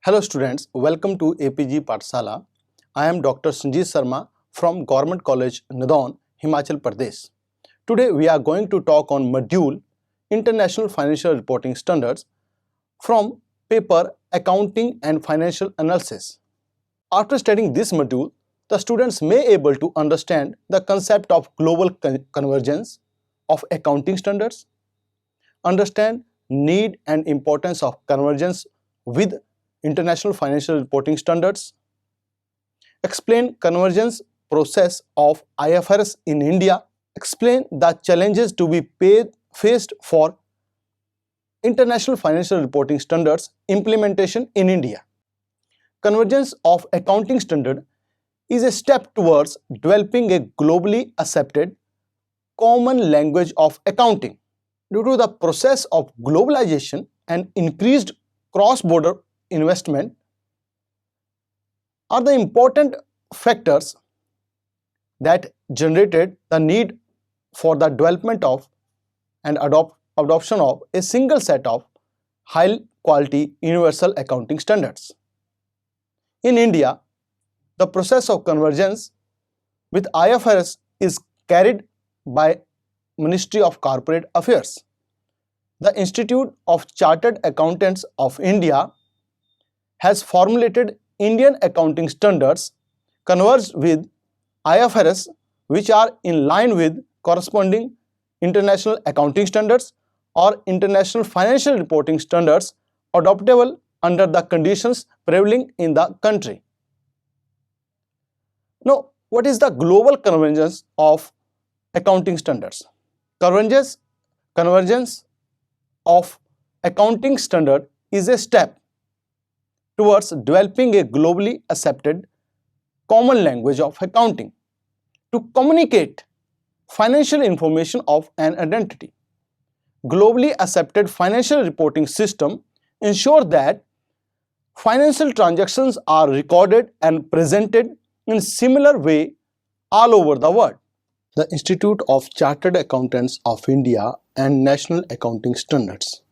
Hello students, welcome to APG Pathshala. I am Dr. Sanjeev Sharma from Government College, Nadoon, Himachal Pradesh. Today we are going to talk on module International Financial Reporting Standards from paper Accounting and Financial Analysis. After studying this module, the students may able to understand the concept of global convergence of accounting standards, understand need and importance of convergence with International Financial Reporting Standards, explain convergence process of IFRS in India, explain the challenges to be faced for International Financial Reporting Standards implementation in India. Convergence of accounting standard is a step towards developing a globally accepted common language of accounting. Due to the process of globalization and increased cross-border investment are the important factors that generated the need for the development of and adoption of a single set of high quality universal accounting standards. In India, the process of convergence with IFRS is carried by Ministry of Corporate Affairs. The Institute of Chartered Accountants of India has formulated Indian accounting standards converged with IFRS, which are in line with corresponding international accounting standards or international financial reporting standards adoptable under the conditions prevailing in the country. Now, what is the global convergence of accounting standards? Convergence of accounting standard is a step towards developing a globally accepted common language of accounting to communicate financial information of an entity. Globally accepted financial reporting system ensure that financial transactions are recorded and presented in similar way all over the world. The Institute of Chartered Accountants of India and National Accounting Standards.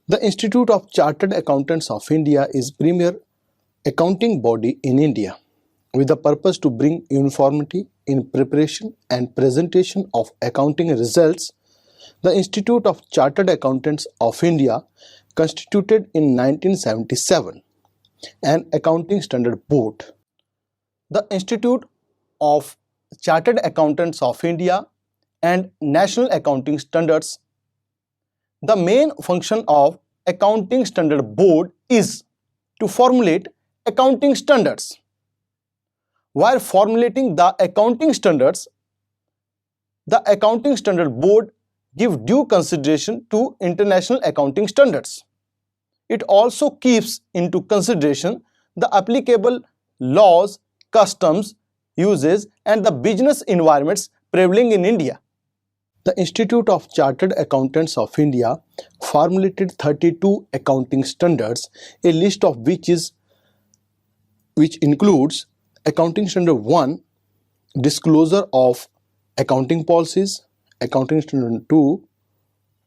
The Institute of Chartered Accountants of India is premier accounting body in India with the purpose to bring uniformity in preparation and presentation of accounting results. The Institute of Chartered Accountants of India, constituted in 1977, an accounting standard board. The Institute of Chartered Accountants of India and National Accounting Standards. The main function of Accounting Standard Board is to formulate accounting standards. While formulating the accounting standards, the Accounting Standard Board gives due consideration to international accounting standards. It also keeps into consideration the applicable laws, customs, uses, and the business environments prevailing in India. The Institute of Chartered Accountants of India formulated 32 accounting standards, a list of which includes Accounting Standard 1, Disclosure of Accounting Policies, Accounting Standard 2,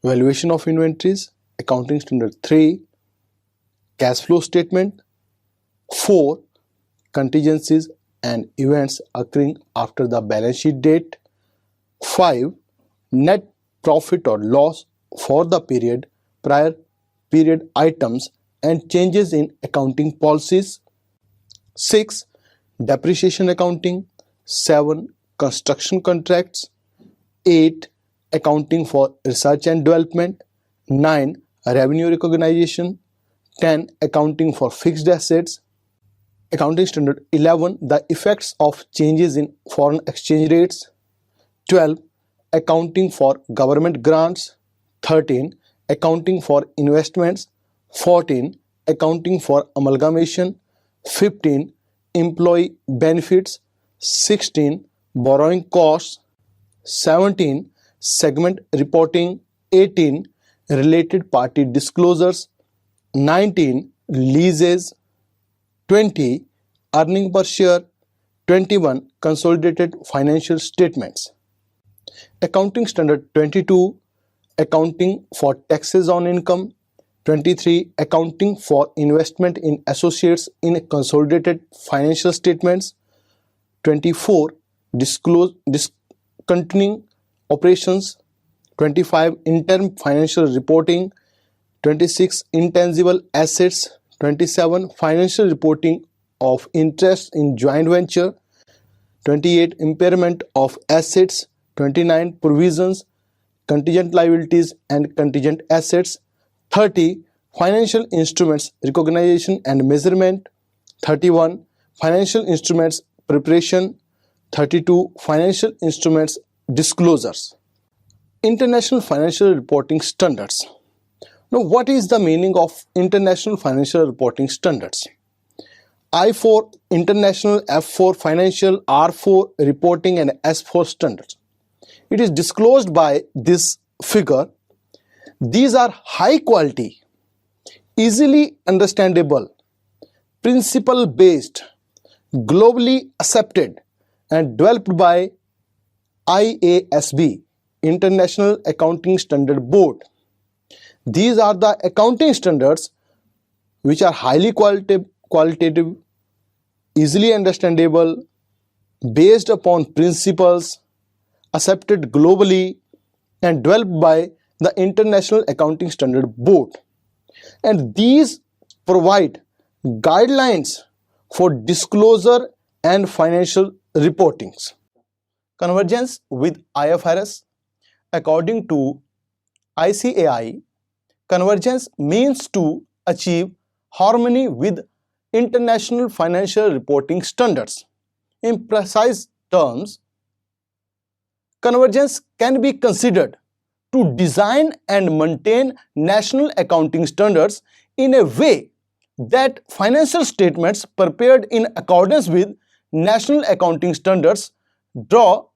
Valuation of Inventories, Accounting Standard 3, Cash Flow Statement, 4, Contingencies and Events occurring after the balance sheet date, 5, Net profit or loss for the prior period items and changes in accounting policies, 6, Depreciation accounting, 7, Construction contracts, 8, Accounting for research and development, 9, Revenue recognition, 10, Accounting for fixed assets, Accounting Standard 11, the effects of changes in foreign exchange rates, 12, Accounting for government grants, 13, Accounting for investments, 14, Accounting for amalgamation, 15, Employee benefits, 16, Borrowing costs, 17, Segment reporting, 18, Related party disclosures, 19, Leases, 20, Earning per share, 21, Consolidated financial statements. Accounting Standard 22, Accounting for taxes on income, 23. Accounting for investment in associates in consolidated financial statements. 24. Discontinuing operations. 25. Interim financial reporting. 26. Intangible assets. 27. Financial reporting of interest in joint venture. 28. Impairment of assets. 29. Provisions, contingent liabilities and contingent assets. 30. Financial instruments recognition and measurement. 31. Financial instruments preparation. 32. Financial instruments disclosures. International financial reporting standards. Now, what is the meaning of international financial reporting standards? I4 international, F4 financial, R4 reporting and S4 standards. It is disclosed by this figure. These are high quality, easily understandable, principle based, globally accepted and developed by IASB, International Accounting Standard Board. These are the accounting standards which are highly qualitative, easily understandable, based upon principles, accepted globally and developed by the International Accounting Standard Board. And these provide guidelines for disclosure and financial reportings. Convergence with IFRS. According to ICAI, convergence means to achieve harmony with international financial reporting standards. In precise terms, convergence can be considered to design and maintain national accounting standards in a way that financial statements prepared in accordance with national accounting standards draw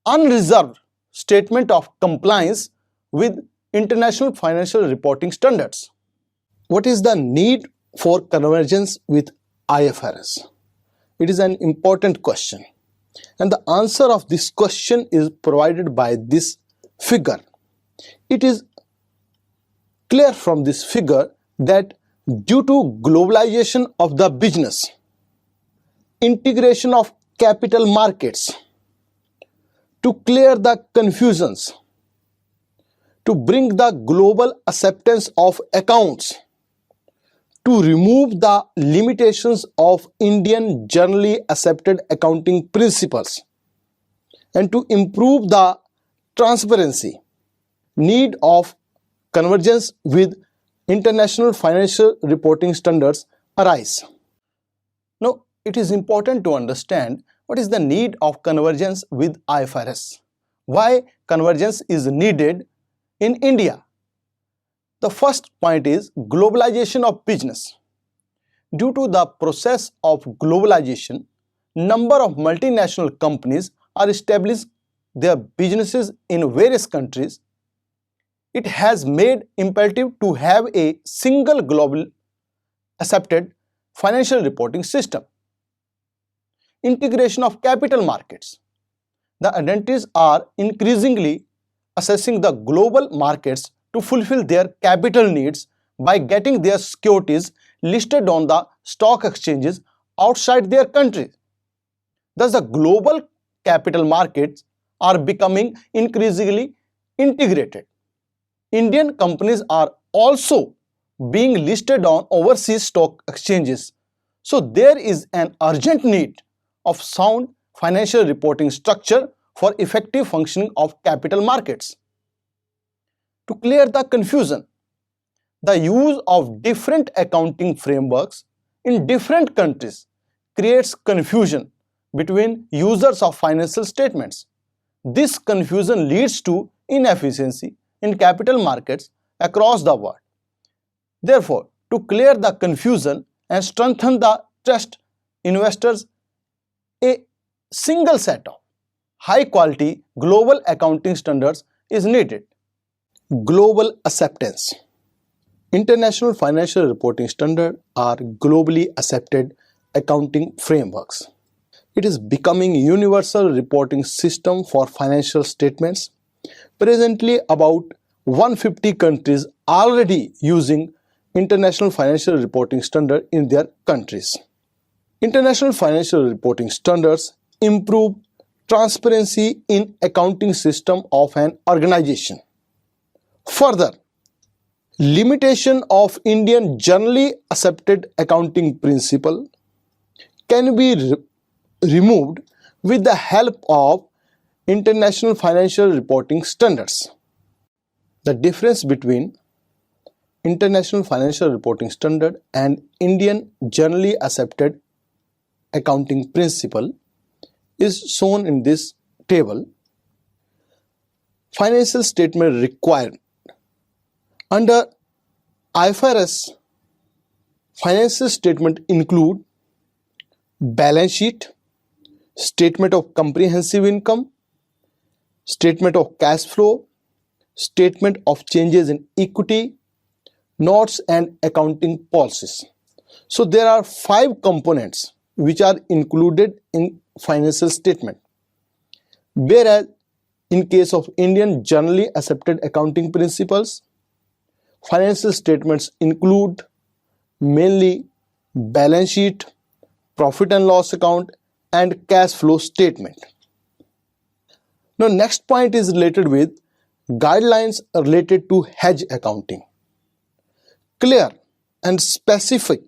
unreserved statement of compliance with international financial reporting standards. What is the need for convergence with IFRS? It is an important question, and the answer of this question is provided by this figure. It is clear from this figure that due to globalization of the business, integration of capital markets, to clear the confusions, to bring the global acceptance of accounts, to remove the limitations of Indian generally accepted accounting principles, and to improve the transparency, need of convergence with international financial reporting standards arise. Now, it is important to understand what is the need of convergence with IFRS. Why convergence is needed in India? The first point is globalization of business. Due to the process of globalization, number of multinational companies are establishing their businesses in various countries. It has made imperative to have a single global accepted financial reporting system. Integration of capital markets. The entities are increasingly accessing the global markets to fulfill their capital needs by getting their securities listed on the stock exchanges outside their country. Thus, the global capital markets are becoming increasingly integrated. Indian companies are also being listed on overseas stock exchanges. So, there is an urgent need of sound financial reporting structure for effective functioning of capital markets. To clear the confusion, the use of different accounting frameworks in different countries creates confusion between users of financial statements. This confusion leads to inefficiency in capital markets across the world. Therefore, to clear the confusion and strengthen the trust, investors, a single set of high-quality global accounting standards is needed. Global acceptance. International financial reporting standards are globally accepted accounting frameworks. It is becoming a universal reporting system for financial statements. Presently, about 150 countries are already using international financial reporting standard in their countries. International financial reporting standards improve transparency in accounting system of an organization. Further, limitation of Indian generally accepted accounting principle can be removed with the help of international financial reporting standards. The difference between International Financial Reporting Standard and Indian generally accepted accounting principle is shown in this table. Financial statement required. Under IFRS, financial statement include balance sheet, statement of comprehensive income, statement of cash flow, statement of changes in equity, notes and accounting policies. So there are 5 components which are included in financial statement. Whereas in case of Indian generally accepted accounting principles, financial statements include mainly balance sheet, profit and loss account and cash flow statement. Now next point is related with guidelines related to hedge accounting. Clear and specific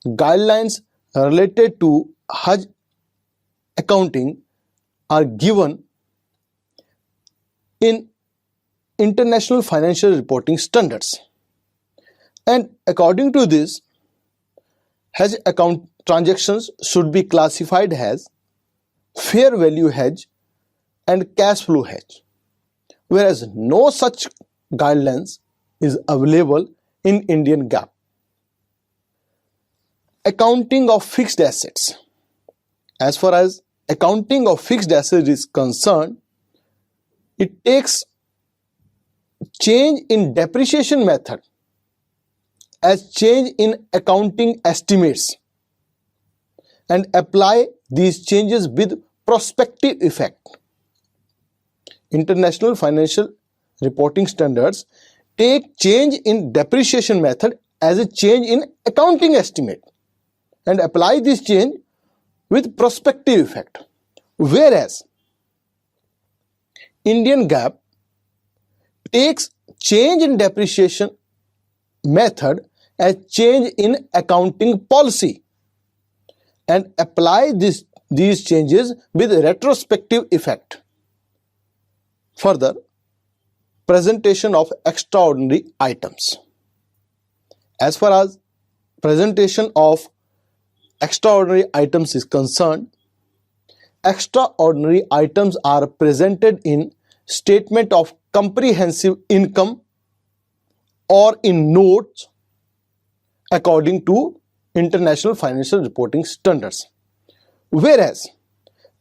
guidelines related to hedge accounting are given in International Financial Reporting Standards. And according to this, hedge account transactions should be classified as fair value hedge and cash flow hedge, whereas no such guidelines is available in Indian GAAP. Accounting of fixed assets. As far as accounting of fixed assets is concerned, it takes change in depreciation method as change in accounting estimates and apply these changes with prospective effect. International Financial Reporting Standards take change in depreciation method as a change in accounting estimate and apply this change with prospective effect. Whereas Indian GAAP takes change in depreciation method as change in accounting policy and apply these changes with retrospective effect. Further, presentation of extraordinary items. As far as presentation of extraordinary items is concerned, extraordinary items are presented in statement of comprehensive income or in notes according to International Financial Reporting Standards. Whereas,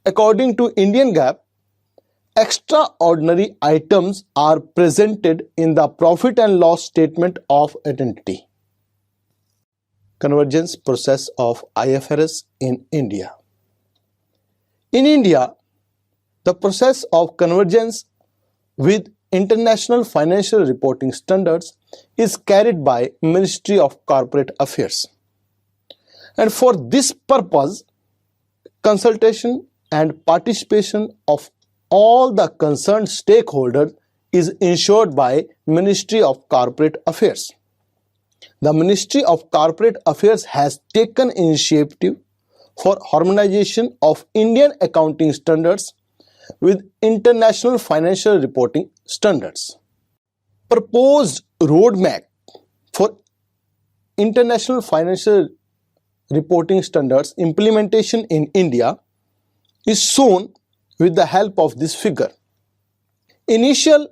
according to Indian GAAP, extraordinary items are presented in the profit and loss statement of an entity. Convergence process of IFRS in India. In India, the process of convergence with International Financial Reporting Standards is carried by Ministry of Corporate Affairs. And for this purpose, consultation and participation of all the concerned stakeholders is ensured by Ministry of Corporate Affairs. The Ministry of Corporate Affairs has taken initiative for harmonization of Indian accounting standards with International Financial Reporting Standards. Proposed roadmap for International Financial Reporting Standards implementation in India is shown with the help of this figure. Initial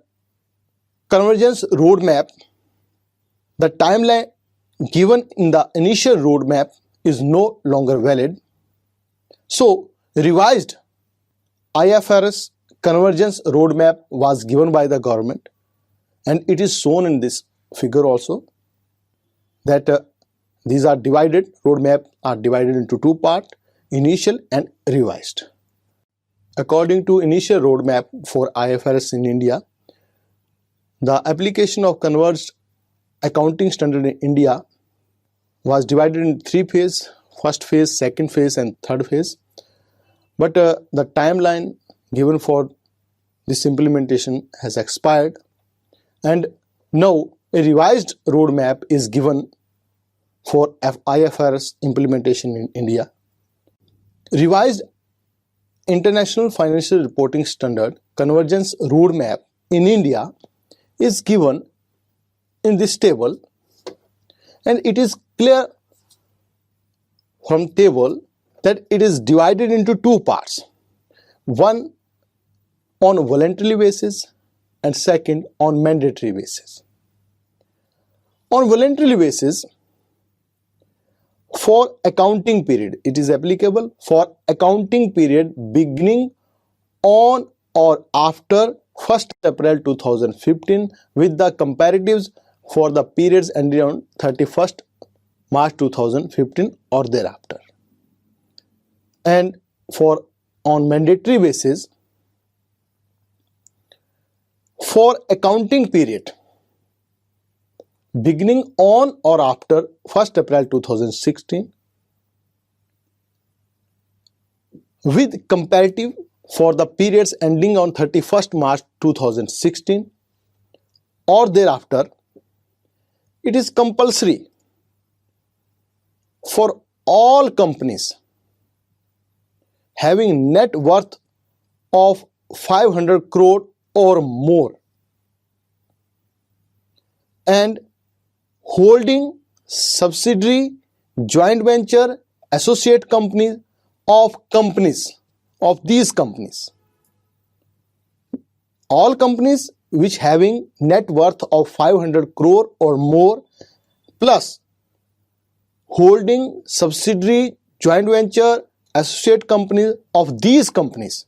convergence roadmap, the timeline given in the initial roadmap is no longer valid. So, revised IFRS convergence roadmap was given by the government, and it is shown in this figure also that these are divided, roadmap are divided into 2 parts, initial and revised. According to initial roadmap for IFRS in India, the application of converged accounting standard in India was divided in three phases: first phase, second phase, and third phase. But the timeline given for this implementation has expired, and now a revised roadmap is given for IFRS implementation in India. Revised International Financial Reporting Standard Convergence Roadmap in India is given in this table, and it is clear from table that it is divided into two parts, one on voluntary basis and second on mandatory basis. On voluntary basis, for accounting period, it is applicable for accounting period beginning on or after 1st April 2015 with the comparatives for the periods ending on 31st March 2015 or thereafter. And for on mandatory basis, for accounting period beginning on or after 1st April 2016 with comparative for the periods ending on 31st March 2016 or thereafter, it is compulsory for all companies having net worth of 500 crore or more and holding subsidiary, joint venture, associate companies of these companies. All companies which having net worth of 500 crore or more plus holding subsidiary, joint venture, associate companies of these companies.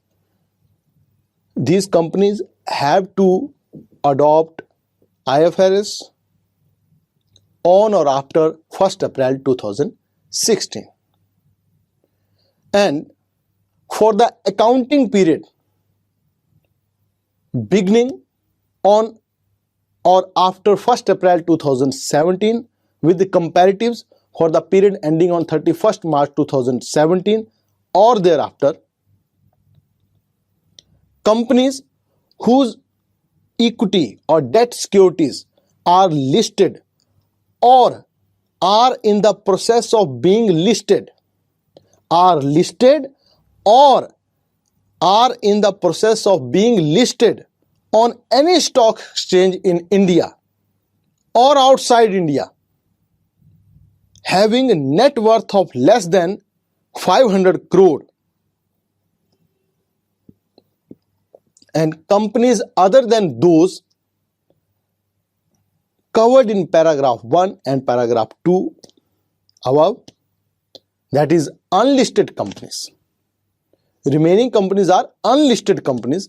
These companies have to adopt IFRS on or after 1st April 2016. And for the accounting period beginning on or after 1st April 2017 with the comparatives for the period ending on 31st March 2017 or thereafter, companies whose equity or debt securities are listed or are in the process of being listed, or are in the process of being listed on any stock exchange in India or outside India, having a net worth of less than 500 crore, and companies other than those covered in paragraph 1 and paragraph 2 above, that is unlisted companies. Remaining companies are unlisted companies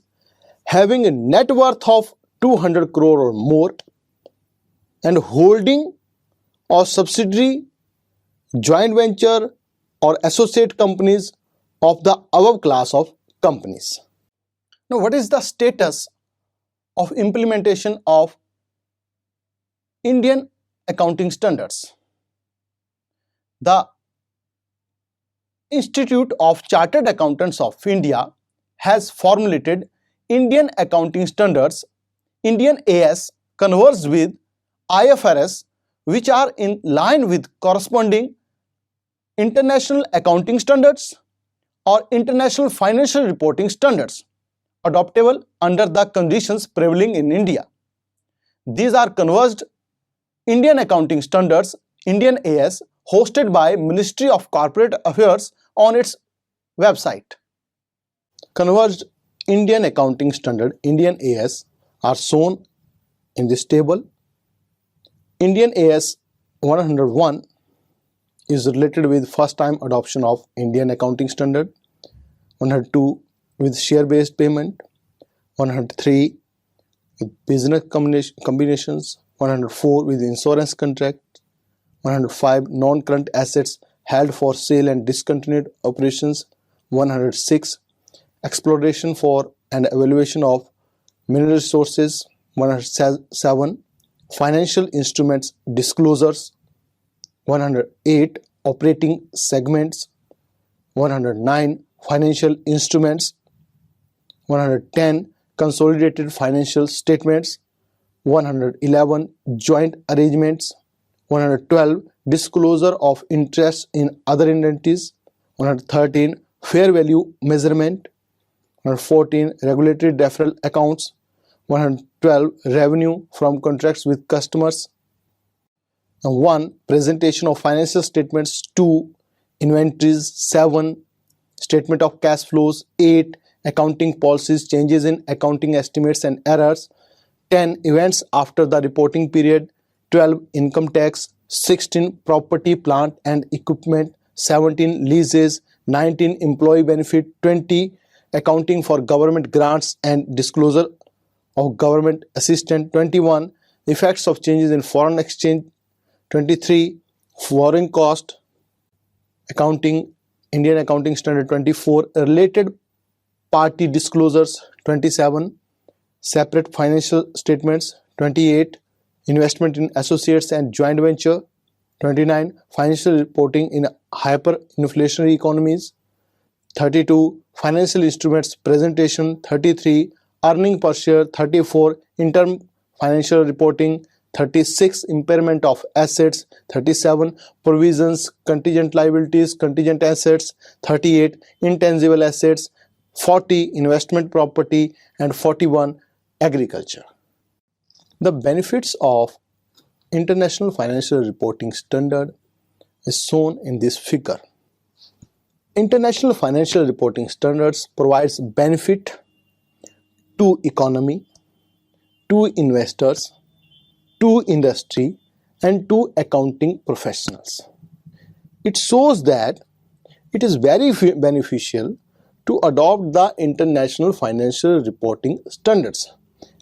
having a net worth of 200 crore or more and holding or subsidiary, joint venture or associate companies of the above class of companies. Now, what is the status of implementation of Indian accounting standards? The Institute of Chartered Accountants of India has formulated Indian accounting standards. Indian AS converges with IFRS, which are in line with corresponding international accounting standards or international financial reporting standards adoptable under the conditions prevailing in India. These are converged Indian accounting standards, Indian AS, hosted by Ministry of Corporate Affairs on its website. Converged Indian accounting standard, Indian AS, are shown in this table. Indian AS 101 is related with first time adoption of Indian accounting standard, 102 with share-based payment, 103 with business combinations, 104 with insurance contract, 105 non-current assets held for sale and discontinued operations, 106 exploration for and evaluation of mineral resources, 107 financial instruments disclosures, 108 operating segments, 109 financial instruments, 110 consolidated financial statements, 111 joint arrangements, 112 disclosure of interest in other entities, 113 fair value measurement, 114 regulatory deferral accounts, 112 revenue from contracts with customers, and 1 presentation of financial statements, 2 inventories, 7 statement of cash flows, 8 accounting policies, changes in accounting estimates and errors, 10 events after the reporting period, 12 income tax, 16 property, plant and equipment, 17 leases, 19 employee benefit, 20 accounting for government grants and disclosure of government assistance, 21 effects of changes in foreign exchange, 23 foreign cost accounting, Indian Accounting Standard, 24 related party disclosures, 27 separate financial statements, 28 investment in associates and joint venture, 29 financial reporting in hyperinflationary economies, 32 financial instruments presentation, 33 earning per share, 34 interim financial reporting, 36 impairment of assets, 37 provisions, contingent liabilities, contingent assets, 38 intangible assets, 40 investment property, and 41 agriculture. The benefits of International Financial Reporting Standard is shown in this figure. International Financial Reporting Standards provides benefit to economy, to investors, to industry, and to accounting professionals. It shows that it is very beneficial to adopt the International Financial Reporting Standards,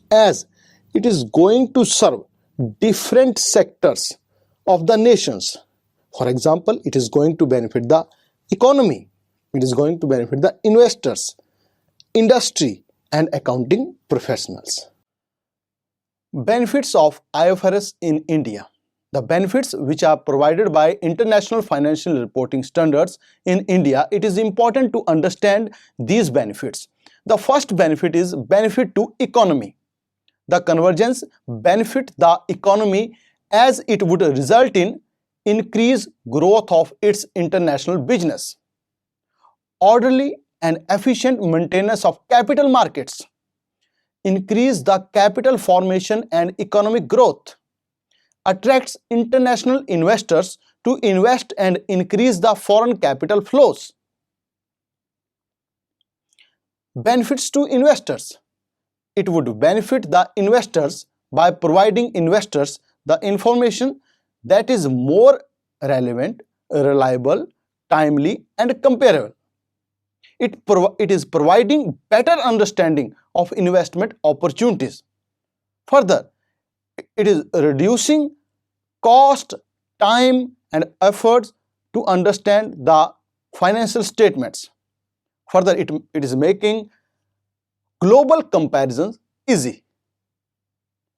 as it is going to serve different sectors of the nations. For example, it is going to benefit the economy, it is going to benefit the investors, industry, and accounting professionals. Benefits of IFRS in India. The benefits which are provided by International Financial Reporting Standards in India, it is important to understand these benefits. The first benefit is benefit to economy. The convergence benefit the economy as it would result in increased growth of its international business, orderly and efficient maintenance of capital markets, increase the capital formation and economic growth, attracts international investors to invest and increase the foreign capital flows. Benefits to investors. It would benefit the investors by providing investors the information that is more relevant, reliable, timely, and comparable. It is providing better understanding of investment opportunities. Further, it is reducing cost, time, and efforts to understand the financial statements. Further, it is making global comparisons easy.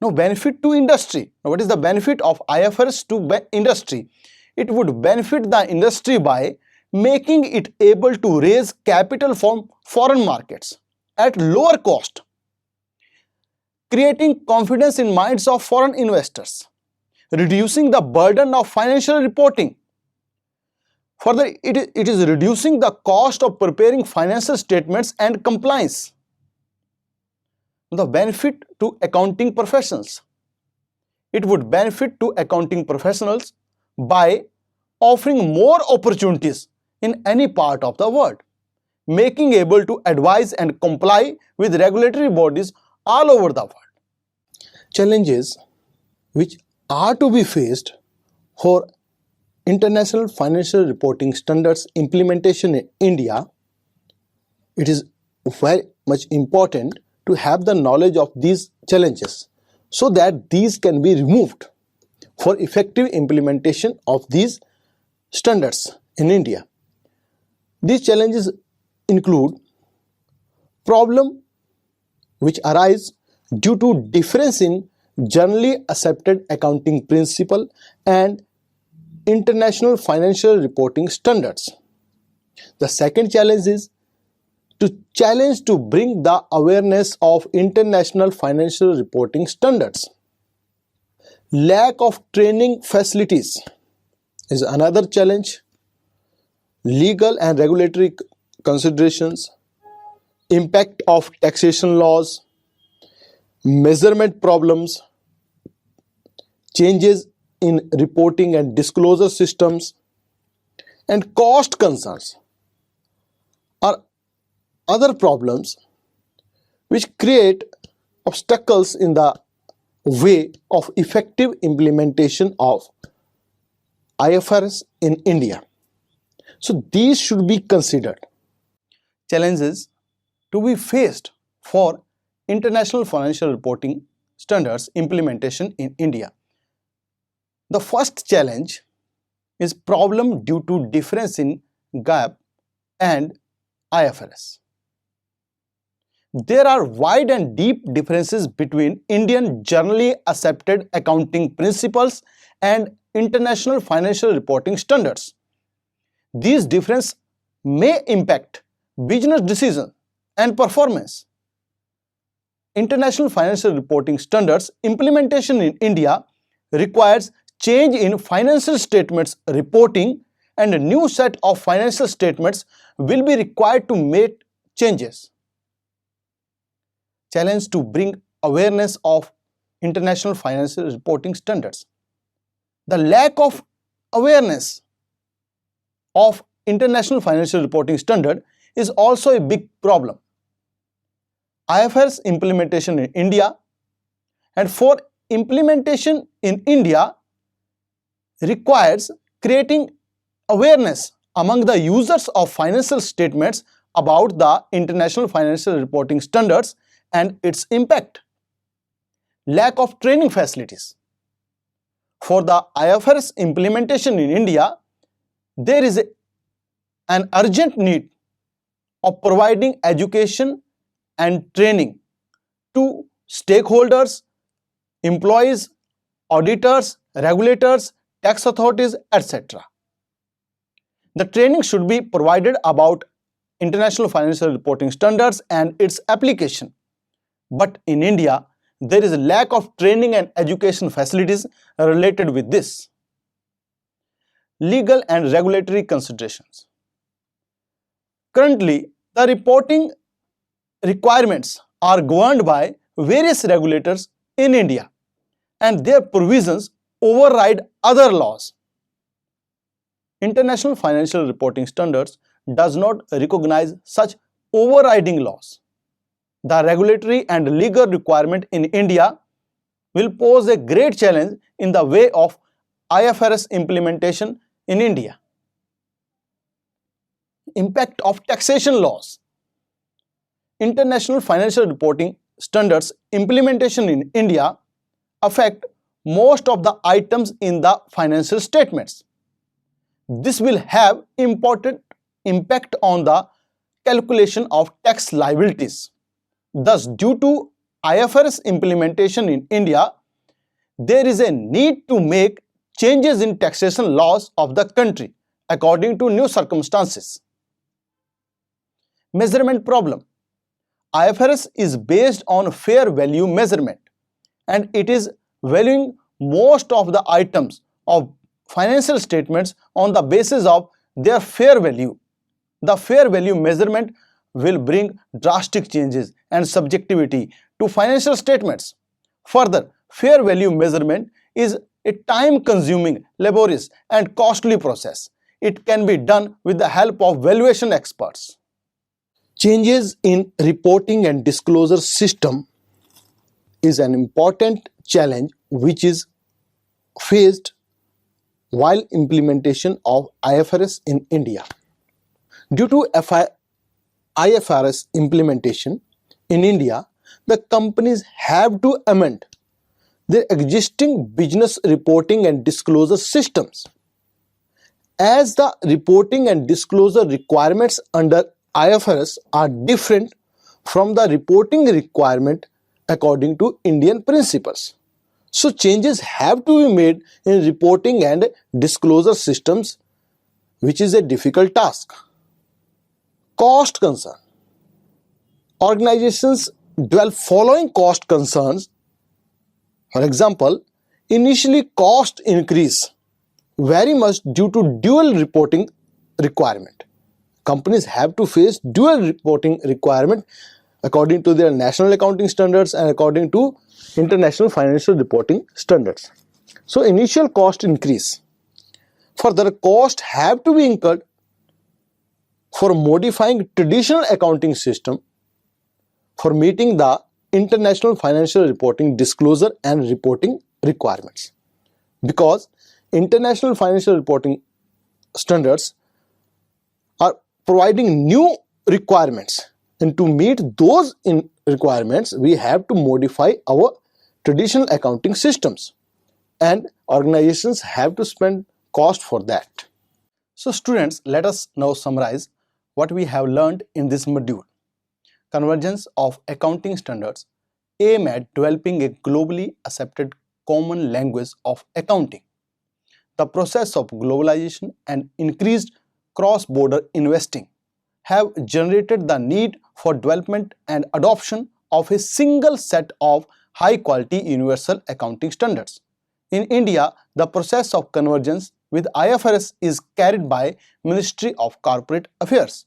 Now, benefit to industry. Now, what is the benefit of IFRS to industry? It would benefit the industry by making it able to raise capital from foreign markets at lower cost, creating confidence in minds of foreign investors, reducing the burden of financial reporting. Further, it is reducing the cost of preparing financial statements and compliance. The benefit to accounting professionals. It would benefit to accounting professionals by offering more opportunities in any part of the world, making able to advise and comply with regulatory bodies all over the world. Challenges which are to be faced for International Financial Reporting Standards implementation in India. It is very much important to have the knowledge of these challenges so that these can be removed for effective implementation of these standards in India. These challenges include problems which arise due to difference in generally accepted accounting principle and international financial reporting standards. The second challenge is to bring the awareness of international financial reporting standards. Lack of training facilities is another challenge. Legal and regulatory considerations, impact of taxation laws, measurement problems, changes in reporting and disclosure systems, and cost concerns are other problems which create obstacles in the way of effective implementation of IFRS in India. So these should be considered. Challenges to be faced for international financial reporting standards implementation in India. The first challenge is problem due to difference in GAAP and IFRS. There are wide and deep differences between Indian generally accepted accounting principles and international financial reporting standards. These differences may impact business decisions and performance. International financial reporting standards implementation in India requires change in financial statements reporting, and a new set of financial statements will be required to make changes. Challenge to bring awareness of international financial reporting standards. The lack of awareness of international financial reporting standard is also a big problem. IFRS implementation in India, and for implementation in India requires creating awareness among the users of financial statements about the international financial reporting standards and its impact. Lack of training facilities. For the IFRS implementation in India, there is an urgent need of providing education and training to stakeholders, employees, auditors, regulators, tax authorities, etc. The training should be provided about international financial reporting standards and its application. But in India, there is a lack of training and education facilities related with this. Legal and regulatory considerations. Currently, the reporting requirements are governed by various regulators in India, and their provisions override other laws. International financial reporting standards does not recognize such overriding laws. The regulatory and legal requirement in India will pose a great challenge in the way of IFRS implementation in India. Impact of taxation laws. International financial reporting standards implementation in India affect most of the items in the financial statements. This will have important impact on the calculation of tax liabilities. Thus, due to IFRS implementation in India, there is a need to make changes in taxation laws of the country according to new circumstances. Measurement problem. IFRS is based on fair value measurement, and it is valuing most of the items of financial statements on the basis of their fair value. The fair value measurement will bring drastic changes and subjectivity to financial statements. Further, fair value measurement is a time-consuming, laborious, and costly process. It can be done with the help of valuation experts. Changes in reporting and disclosure system is an important challenge which is faced while implementation of IFRS in India. Due to IFRS implementation in India, the companies have to amend their existing business reporting and disclosure systems. As the reporting and disclosure requirements under IFRS are different from the reporting requirement according to Indian principles. So changes have to be made in reporting and disclosure systems, which is a difficult task. Cost concern. Organizations dwell following cost concerns. For example, initially cost increase very much due to dual reporting requirement. Companies have to face dual reporting requirement according to their national accounting standards and according to international financial reporting standards. So initial cost increase. Further, cost have to be incurred for modifying traditional accounting system for meeting the international financial reporting disclosure and reporting requirements. Because international financial reporting standards are providing new requirements, and to meet those requirements we have to modify our traditional accounting systems, and organizations have to spend cost for that. So students, let us now summarize what we have learned in this module. Convergence of accounting standards aim at developing a globally accepted common language of accounting. The process of globalization and increased cross-border investing have generated the need for development and adoption of a single set of high-quality universal accounting standards. In India, the process of convergence with IFRS is carried by Ministry of Corporate Affairs.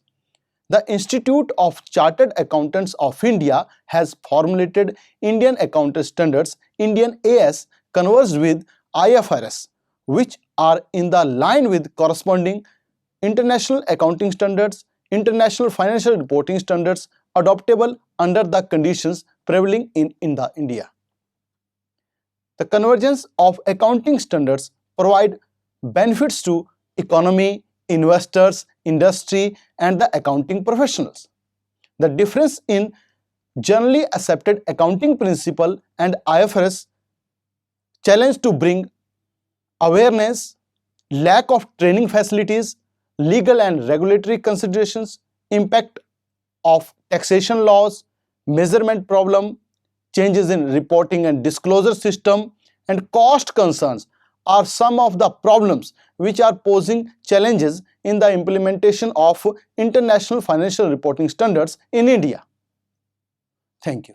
The Institute of Chartered Accountants of India has formulated Indian Accounting Standards, Indian AS, converged with IFRS, which are in the line with corresponding international accounting standards, international financial reporting standards adoptable under the conditions prevailing in India. The convergence of accounting standards provide benefits to economy, investors, industry, and the accounting professionals. The difference in generally accepted accounting principle and IFRS challenge to bring awareness, lack of training facilities, legal and regulatory considerations, impact of taxation laws, measurement problem, changes in reporting and disclosure system, and cost concerns are some of the problems which are posing challenges in the implementation of international financial reporting standards in India. Thank you.